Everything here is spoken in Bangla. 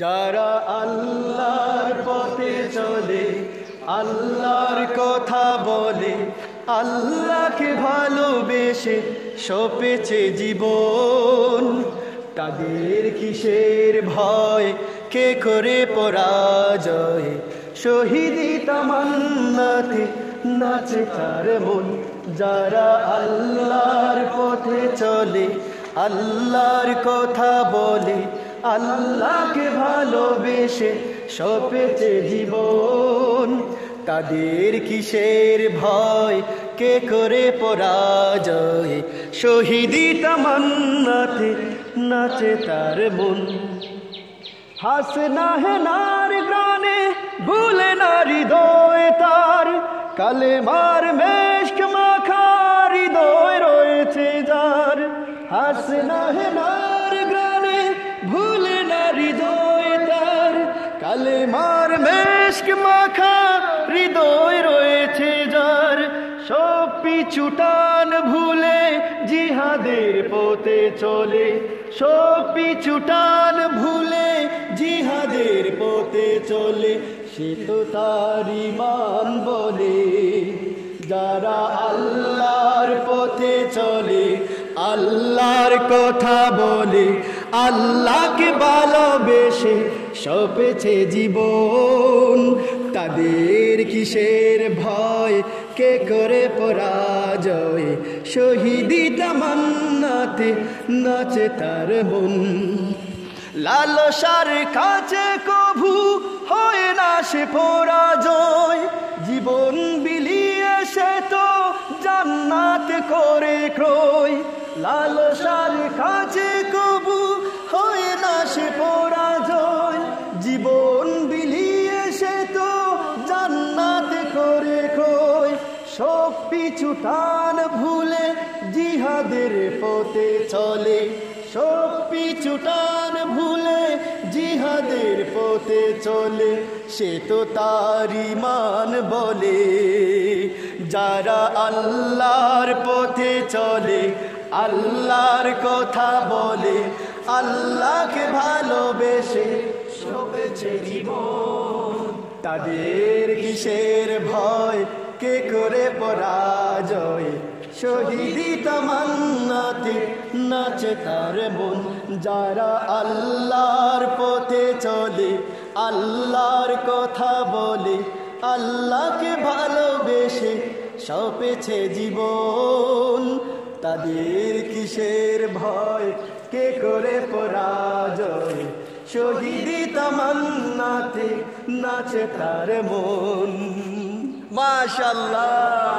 যারা আল্লাহর পথে চলে, আল্লাহর কথা বলে, আল্লাহকে ভালোবেসে সপেছে জীবন, তাদের কিসের ভয়, কে করে পরাজয়, শহীদি তামান্নাতে নাচে তার মন। যারা আল্লাহর পথে চলে, আল্লাহর কথা বলে, আল্লাহকে ভালোবেসে সপেছে জীবন, তাদের কিসের ভয়, কে করে পরাজয়, শহীদি তামান্নাতে নাচে তার মন। হাসনা হে নার গ্রানে ভুলে না হৃদয় তার, কালেমার মেশক মাখা হৃদয় রয়েছে যার। হাসনা হে নার গ্রানে ভুলে না হৃদয় তার, কালেমার মেশক মাখা হৃদয় রয়েছে যার। সব পিছু টান ভুলে জিহাদের পথে চলে, সব পিছু টান ভুলে জিহাদের পথে চলে, সে তো তার ঈমান বলে। যারা আল্লাহর পথে চলে, আল্লাহর কথা বলে, আল্লাহকে ভালোবেসে সপেছে জীবন, তাদের কিসের ভয়, কে করে পরাজয়, শহীদি তামান্নাতে নাচে তার মন। লালসার কাছে কভু হয় না সে পরাজয়, জীবন বিলিয়ে সে তো জান্নাত করে ক্রয়। লালসার কাছে কভু হয় না সে পরাজয়, জীবন বিলিয়ে সে তো জান্নাত করে ক্রয়। সব পিছু টান ভুলে জিহাদের পথে চলে, সব পিছু টান ভুলে জিহাদের পথে চলে, সে তো তার ঈমান বলে। যারা আল্লাহর পথে চলে, আল্লাহর কথা বলে, আল্লাহকে ভালোবেসে সপেছে জীবন, তাদের কিসের ভয়, কে করে পরাজয়, শহীদি তামান্নাতে নাচে তার মন। যারা আল্লাহর পথে চলে, আল্লাহর কথা বলে, আল্লাহকে ভালোবেসে সপেছে জীবন, তাদের কিসের ভয়, কে করে পরাজয়, শহীদি তামান্নাতে নাচে তার মন। মাশাআল্লাহ।